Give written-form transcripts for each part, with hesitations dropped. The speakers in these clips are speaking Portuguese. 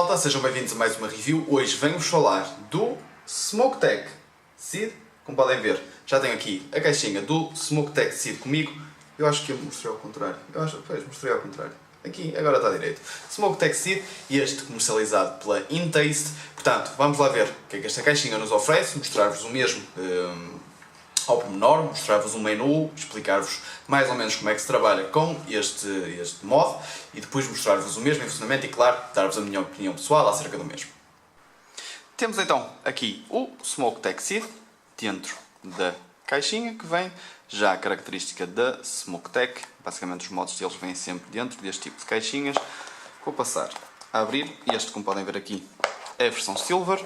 malta, sejam bem-vindos a mais uma review. Hoje venho-vos falar do SmokeTech Seed. Como podem ver, já tenho aqui a caixinha do SmokeTech Seed comigo. Eu acho que eu mostrei ao contrário. Mostrei ao contrário. Aqui, agora está direito. SmokeTech Seed, este comercializado pela Intaste. Portanto, vamos lá ver o que é que esta caixinha nos oferece, mostrar-vos o mesmo ao pormenor, mostrar-vos um menu, explicar-vos mais ou menos como é que se trabalha com este mod e depois mostrar-vos o mesmo em funcionamento e, claro, dar-vos a minha opinião pessoal acerca do mesmo. Temos então aqui o SmokeTech Seed dentro da caixinha, que vem já a característica da SmokeTech. Basicamente os mods deles vêm sempre dentro deste tipo de caixinhas. Vou passar a abrir. Este, como podem ver aqui, é a versão Silver,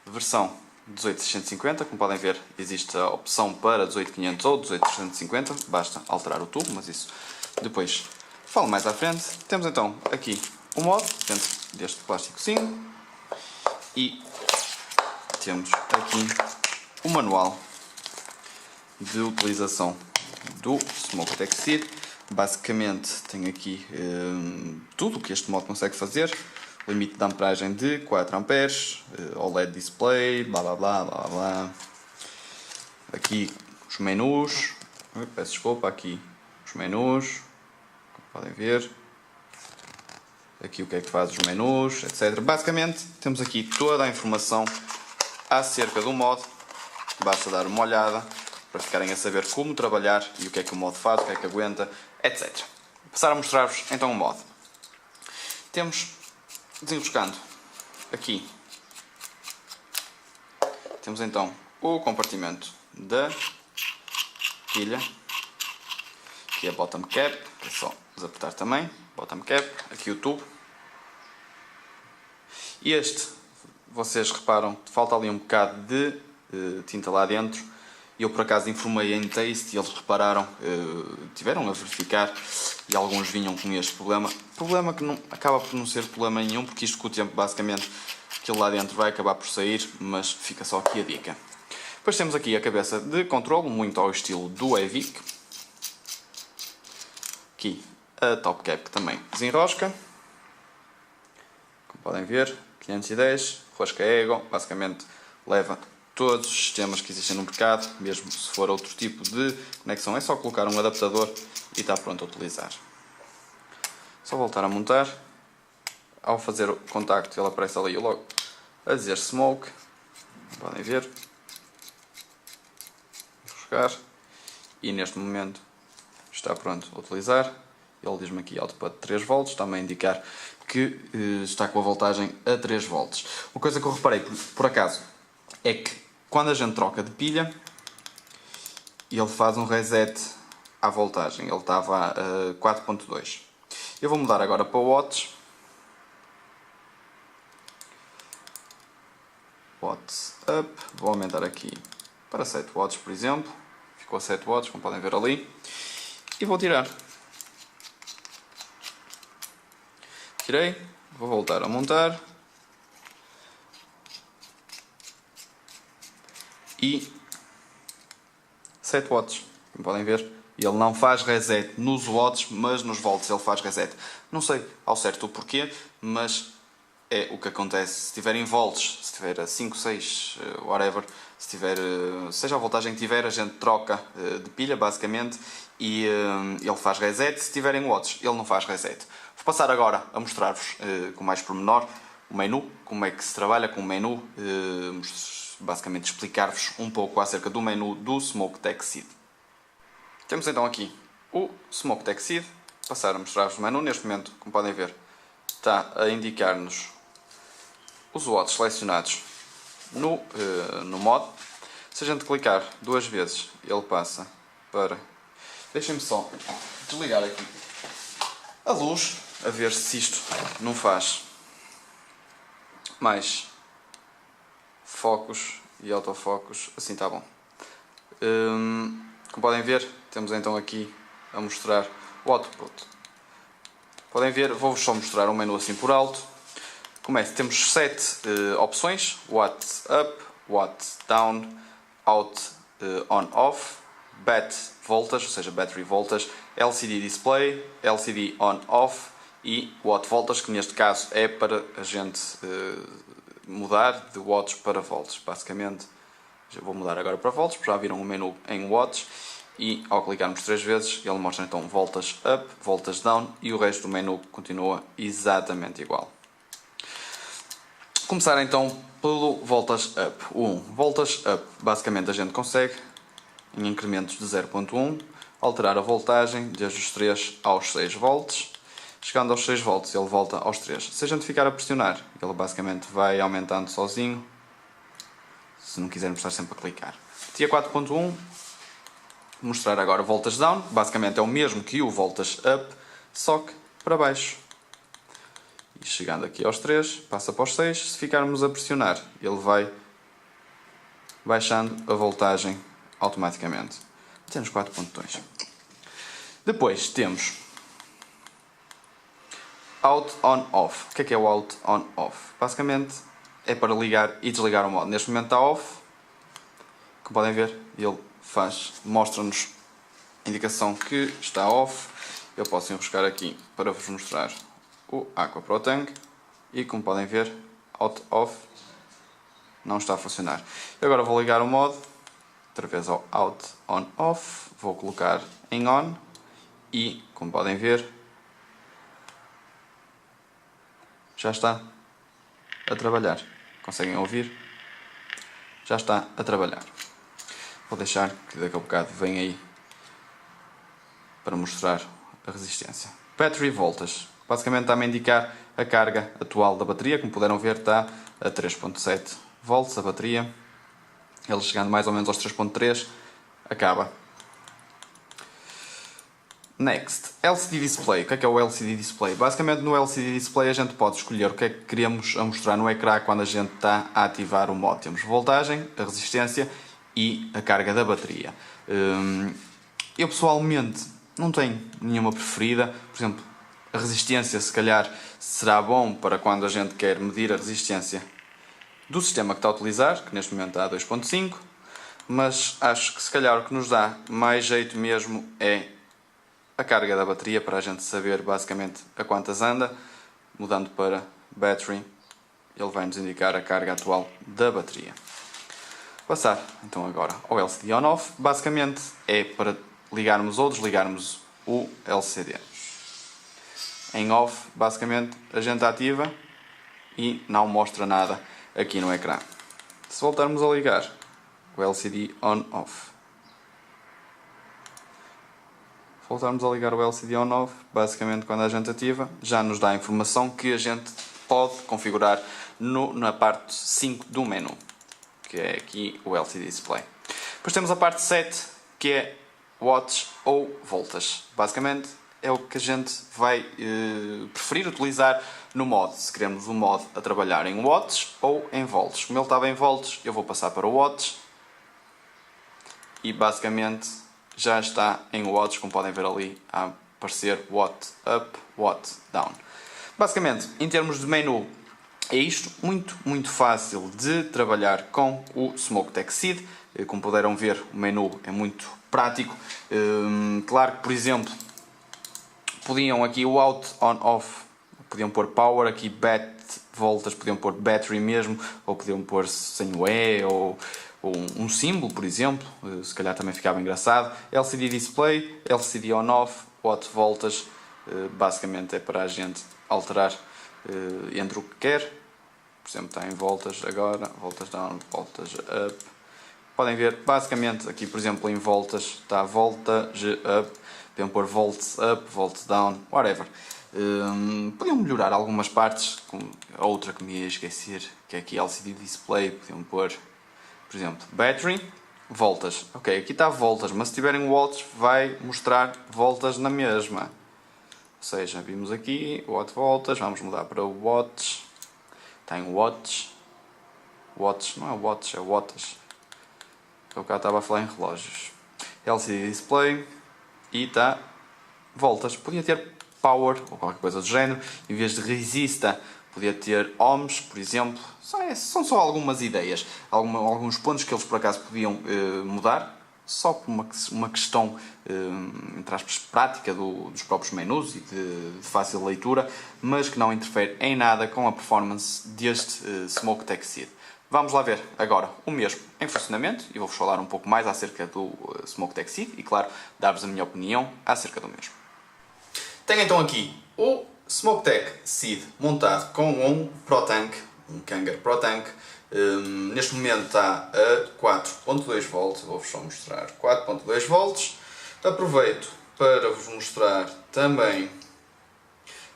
versão 18650, como podem ver existe a opção para 18500 ou 18350, basta alterar o tubo, mas isso depois falo mais à frente. Temos então aqui o mod dentro deste plásticozinho e temos aqui o manual de utilização do SmokeTech Seed. Basicamente tem aqui tudo o que este mod consegue fazer. Limite de amperagem de 4 amperes, OLED display, blá blá blá blá blá. Aqui os menus, peço desculpa, aqui os menus, como podem ver. Aqui o que é que faz os menus, etc. Basicamente temos aqui toda a informação acerca do mod. Basta dar uma olhada para ficarem a saber como trabalhar e o que é que o mod faz, o que é que aguenta, etc. Vou passar a mostrar-vos então o mod. Temos, desenroscando aqui, temos então o compartimento da pilha, aqui a bottom cap, é só desapertar também, bottom cap, aqui o tubo. E este, vocês reparam, falta ali um bocado de tinta lá dentro. Eu por acaso informei a Intaste e eles repararam, tiveram a verificar e alguns vinham com este problema. Problema que não, acaba por não ser problema nenhum, porque isto com o tempo basicamente aquilo lá dentro vai acabar por sair, mas fica só aqui a dica. Depois temos aqui a cabeça de controle, muito ao estilo do Evic. Aqui a top cap que também desenrosca. Como podem ver, 510, rosca Ego, basicamente leva todos os sistemas que existem no mercado, mesmo se for outro tipo de conexão, é só colocar um adaptador e está pronto a utilizar. Só voltar a montar. Ao fazer o contacto ele aparece ali logo a dizer Smoke, podem ver, buscar, e neste momento está pronto a utilizar. Ele diz-me aqui output de 3 volts, está-me a indicar que está com a voltagem a 3 volts. Uma coisa que eu reparei por acaso é que quando a gente troca de pilha, ele faz um reset à voltagem. Ele estava a 4.2. Eu vou mudar agora para watts. Watts up. Vou aumentar aqui para 7 watts, por exemplo. Ficou a 7 watts, como podem ver ali. E vou tirar. Tirei. Vou voltar a montar. E 7 watts, como podem ver, ele não faz reset nos watts, mas nos volts ele faz reset. Não sei ao certo o porquê, mas é o que acontece. Se tiver em volts, se tiver a 5, 6, whatever, se tiver, seja a voltagem que tiver, a gente troca de pilha basicamente e ele faz reset. Se tiver em watts, ele não faz reset. Vou passar agora a mostrar-vos com mais pormenor o menu, como é que se trabalha com o menu, basicamente explicar-vos um pouco acerca do menu do SmokeTech Seed. Temos então aqui o SmokeTech Seed. Passar a mostrar-vos o menu. Neste momento, como podem ver, está a indicar-nos os watts selecionados no mod. Se a gente clicar 2 vezes, ele passa para... Deixem-me só desligar aqui a luz, a ver se isto não faz mais focos e autofocos. Assim está bom. Como podem ver, temos então aqui a mostrar o output. Podem ver, vou-vos só mostrar um menu assim por alto. Começa, temos 7 opções: Watt up, Watt down, Out, on off, BAT voltage, ou seja, battery voltage, LCD display, LCD on off e watt voltas, que neste caso é para a gente mudar de watts para volts. Basicamente, já vou mudar agora para volts, porque já viram o menu em watts, e ao clicarmos 3 vezes ele mostra então voltas up, voltas down, e o resto do menu continua exatamente igual. Começar então pelo voltas up. Voltas up, basicamente a gente consegue, em incrementos de 0.1, alterar a voltagem desde os 3 aos 6 volts. Chegando aos 6 volts ele volta aos 3. Se a gente ficar a pressionar, ele basicamente vai aumentando sozinho, se não quisermos estar sempre a clicar. TIA 4.1, mostrar agora voltas down, basicamente é o mesmo que o voltas up, só que para baixo. E chegando aqui aos 3, passa para os 6, se ficarmos a pressionar, ele vai baixando a voltagem automaticamente. Temos 4 botões. Depois temos Out, On, Off. O que é o Out, On, Off? Basicamente é para ligar e desligar o modo. Neste momento está off. Como podem ver, ele mostra-nos a indicação que está off. Eu posso enroscar aqui para vos mostrar o Aqua Pro Tank. E como podem ver, Out, Off não está a funcionar. Eu agora vou ligar o modo, outra vez ao Out, On, Off. Vou colocar em On e, como podem ver, já está a trabalhar. Conseguem ouvir? Já está a trabalhar. Vou deixar que daqui a bocado venha aí para mostrar a resistência. Battery voltas. Basicamente está-me a indicar a carga atual da bateria. Como puderam ver, está a 3.7 volts a bateria. Ele chegando mais ou menos aos 3.3 acaba. Next, LCD Display. O que é o LCD Display? Basicamente no LCD Display a gente pode escolher o que é que queremos a mostrar no ecrã quando a gente está a ativar o modo. Temos voltagem, a resistência e a carga da bateria. Eu pessoalmente não tenho nenhuma preferida. Por exemplo, a resistência se calhar será bom para quando a gente quer medir a resistência do sistema que está a utilizar, que neste momento está a 2.5, mas acho que se calhar o que nos dá mais jeito mesmo é a carga da bateria, para a gente saber basicamente a quantas anda. Mudando para Battery, ele vai nos indicar a carga atual da bateria. Passar então agora ao LCD On-Off, basicamente é para ligarmos ou desligarmos o LCD. Em Off, basicamente a gente ativa e não mostra nada aqui no ecrã. Se voltarmos a ligar o LCD On-Off, voltarmos a ligar o LCD On-Off, basicamente quando a gente ativa, já nos dá a informação que a gente pode configurar na parte 5 do menu, que é aqui o LCD Display. Depois temos a parte 7, que é watts ou voltas. Basicamente é o que a gente vai preferir utilizar no modo. Se queremos o modo a trabalhar em watts ou em volts. Como ele estava em volts, eu vou passar para o watts e basicamente já está em watts, como podem ver ali a aparecer watt up, watt down. Basicamente, em termos de menu, é isto, muito fácil de trabalhar com o SmokeTech Seed. Como puderam ver, o menu é muito prático. Claro que, por exemplo, podiam aqui o out, on, off, podiam pôr power, aqui voltas, podiam pôr battery mesmo, ou podiam pôr sem o E, ou um símbolo, por exemplo, se calhar também ficava engraçado. LCD Display, LCD On-Off, watt voltas, basicamente é para a gente alterar entre o que quer. Por exemplo, está em voltas agora, voltas down, voltas up. Podem ver, basicamente, aqui por exemplo em voltas está voltage up, podiam pôr volts up, volts down, whatever. Podiam melhorar algumas partes, a outra que me ia esquecer, que é aqui LCD Display, podiam pôr, por exemplo, battery, voltas. Ok, aqui está voltas, mas se tiverem watts vai mostrar voltas na mesma. Ou seja, vimos aqui, watt voltas, vamos mudar para watts. Está em watts. Watts, não é watts, é watts. Eu cá estava a falar em relógios. LCD Display e está voltas. Podia ter power ou qualquer coisa do género. Em vez de resista, podia ter ohms, por exemplo. São só algumas ideias. Alguns pontos que eles por acaso podiam mudar. só por uma questão, entre aspas, prática dos próprios menus e de fácil leitura, mas que não interfere em nada com a performance deste SmokeTech Seed. Vamos lá ver agora o mesmo em funcionamento e vou-vos falar um pouco mais acerca do SmokeTech Seed e, claro, dar-vos a minha opinião acerca do mesmo. Tenho então aqui o SmokeTech Seed montado com um ProTank, um Kangar ProTank. Neste momento está a 4.2 volts, vou-vos só mostrar 4.2 volts. Aproveito para vos mostrar também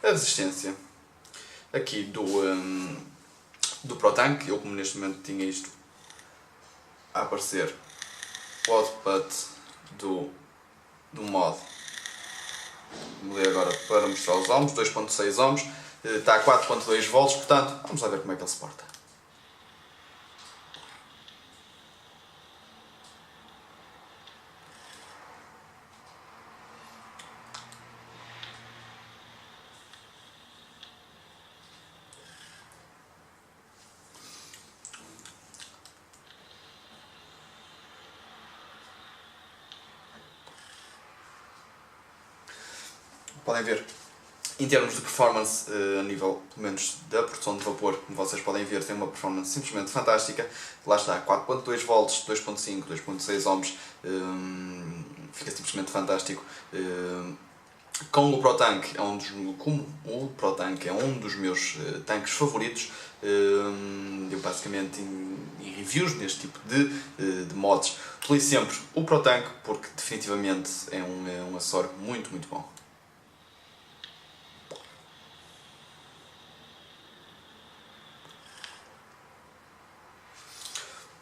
a resistência aqui do ProTank. Eu, como neste momento tinha isto a aparecer, o output do mod, mudei agora para mostrar os ohms, 2.6 ohms, está a 4.2 volts, portanto, vamos lá ver como é que ele se porta. Podem ver, em termos de performance, a nível, pelo menos, da produção de vapor, como vocês podem ver, tem uma performance simplesmente fantástica. Lá está, 4.2 volts, 2.5, 2.6 ohms, fica simplesmente fantástico. Com o ProTank, como o ProTank é um dos meus tanques favoritos, eu basicamente em reviews neste tipo de mods utilizo sempre o ProTank porque definitivamente é um acessório muito, muito bom.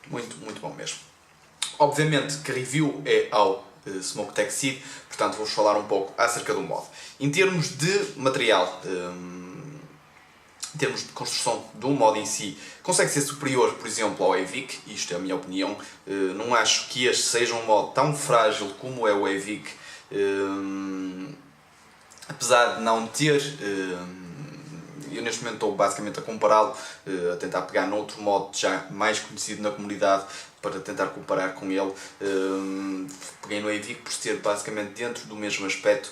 Muito, muito bom mesmo. Obviamente que a review é ao SmokeTech Seed, portanto vou-vos falar um pouco acerca do mod. Em termos de material, em termos de construção do mod em si, consegue ser superior, por exemplo, ao Evic, isto é a minha opinião. Não acho que este seja um mod tão frágil como é o Evic, apesar de não ter... eu neste momento estou basicamente a compará-lo, a tentar pegar noutro mod já mais conhecido na comunidade para tentar comparar com ele. Peguei no Evic por ser basicamente dentro do mesmo aspecto,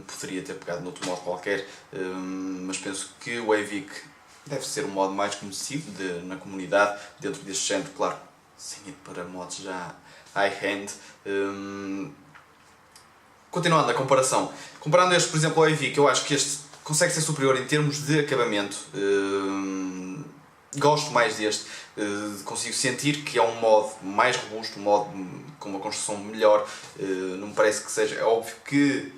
poderia ter pegado noutro mod qualquer, mas penso que o Evic deve ser o mod mais conhecido na comunidade dentro deste género, claro, sem ir para mods já high-end. Continuando a comparação, comparando este por exemplo ao Evic, eu acho que este consegue ser superior em termos de acabamento. Gosto mais deste, consigo sentir que é um mod mais robusto, um mod com uma construção melhor. Não me parece que seja, é óbvio que,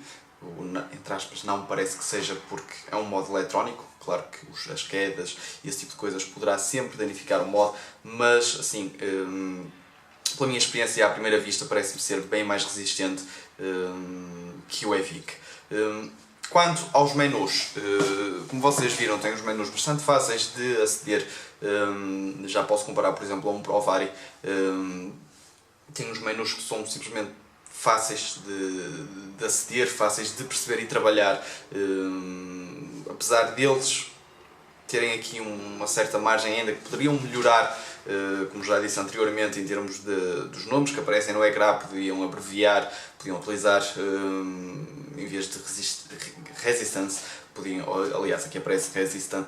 entre aspas, não me parece que seja porque é um mod eletrónico. Claro que as quedas e esse tipo de coisas poderá sempre danificar o mod, mas assim, pela minha experiência à primeira vista parece-me ser bem mais resistente que o Evic. Quanto aos menus, como vocês viram, tem uns menus bastante fáceis de aceder. Já posso comparar, por exemplo, a um Provari. Tem uns menus que são simplesmente fáceis de aceder, fáceis de perceber e trabalhar. Apesar deles terem aqui uma certa margem ainda que poderiam melhorar, como já disse anteriormente, em termos dos nomes que aparecem no ecrã, podiam abreviar, podiam utilizar, em vez de resistance, aliás aqui aparece resistant,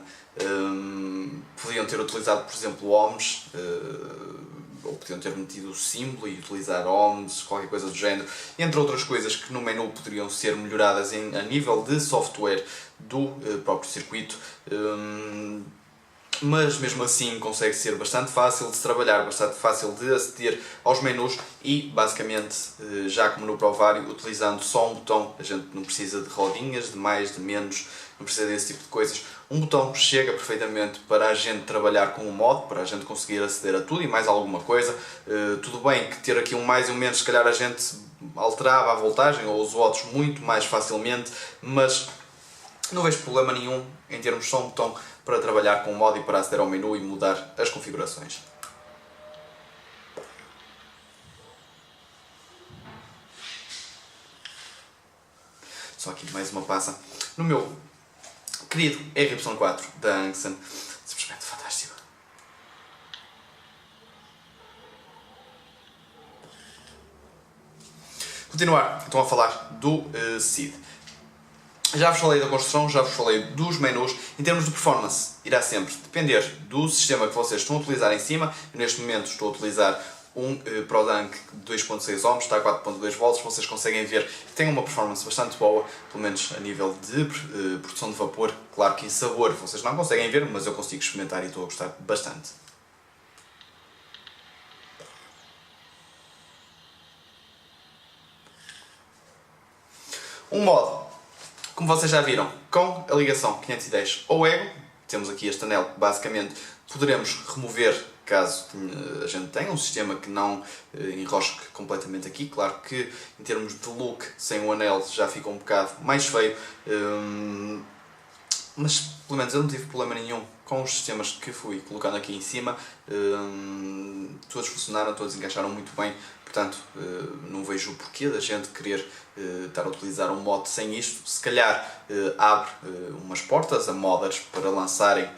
podiam ter utilizado, por exemplo, ohms, ou podiam ter metido o símbolo e utilizar ohms, qualquer coisa do género, entre outras coisas que no menu poderiam ser melhoradas a nível de software do próprio circuito. Mas mesmo assim consegue ser bastante fácil de se trabalhar, bastante fácil de aceder aos menus e basicamente, já como no Provari, utilizando só um botão, a gente não precisa de rodinhas, de mais, de menos, não precisa desse tipo de coisas. Um botão chega perfeitamente para a gente trabalhar com o mod, para a gente conseguir aceder a tudo e mais alguma coisa. Tudo bem que ter aqui um mais e um menos, se calhar a gente alterava a voltagem ou os watts muito mais facilmente, mas não vejo problema nenhum em termos só um botão para trabalhar com o mod e para aceder ao menu e mudar as configurações. Só aqui mais uma passa no meu querido RY4 da Angsen, simplesmente fantástico. Continuar então a falar do SID. Já vos falei da construção, já vos falei dos menus. Em termos de performance, irá sempre depender do sistema que vocês estão a utilizar em cima. Eu, neste momento estou a utilizar um ProDunk de 2.6 ohms, está a 4.2 volts. Vocês conseguem ver que tem uma performance bastante boa, pelo menos a nível de produção de vapor. Claro que em sabor vocês não conseguem ver, mas eu consigo experimentar e estou a gostar bastante. Um modo, como vocês já viram, com a ligação 510 ao Ego, temos aqui este anel, basicamente poderemos remover caso a gente tenha um sistema que não enrosque completamente aqui. Claro que em termos de look, sem o anel já fica um bocado mais feio, mas pelo menos eu não tive problema nenhum com os sistemas que fui colocando aqui em cima. Todos funcionaram, todos encaixaram muito bem, portanto não vejo o porquê da gente querer estar a utilizar um mod sem isto. Se calhar abre umas portas a modders para lançarem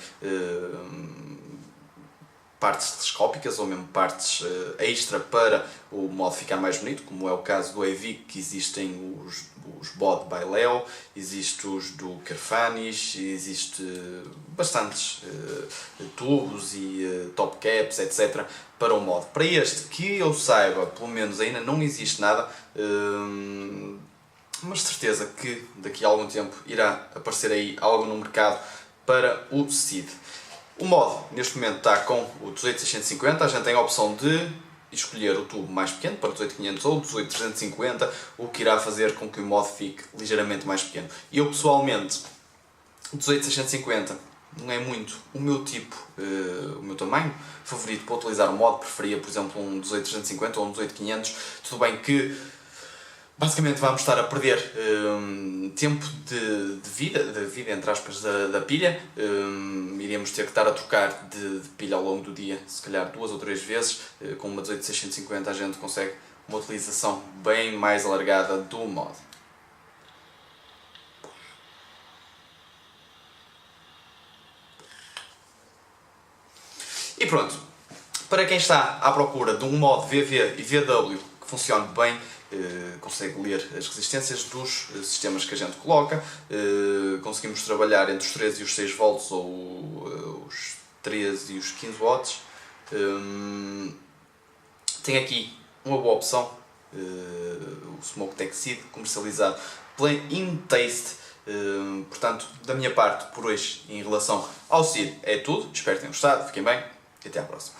partes telescópicas ou mesmo partes extra para o mod ficar mais bonito, como é o caso do Evic, que existem os BOD by Leo, existem os do Kerfanis, existe bastantes tubos e top caps, etc. para o mod. Para este, que eu saiba, pelo menos ainda não existe nada, mas certeza que daqui a algum tempo irá aparecer aí algo no mercado para o SID. O mod neste momento está com o 18650, a gente tem a opção de escolher o tubo mais pequeno para 18500 ou 18350, o que irá fazer com que o mod fique ligeiramente mais pequeno. E eu pessoalmente, o 18650 não é muito o meu tipo, o meu tamanho favorito para utilizar o mod. Preferia, por exemplo, um 18350 ou um 18500, tudo bem que basicamente vamos estar a perder tempo de vida entre aspas, da pilha. Iríamos ter que estar a trocar de pilha ao longo do dia, se calhar 2 ou 3 vezes. Com uma 18650 a gente consegue uma utilização bem mais alargada do mod. E pronto, para quem está à procura de um mod VV e VW que funcione bem, consegue ler as resistências dos sistemas que a gente coloca, conseguimos trabalhar entre os 13 e os 6 volts ou os 13 e os 15 watts. Tem aqui uma boa opção, o SmokeTech SID, comercializado pela InTaste. Portanto, da minha parte por hoje em relação ao SID é tudo. Espero que tenham gostado, fiquem bem e até à próxima.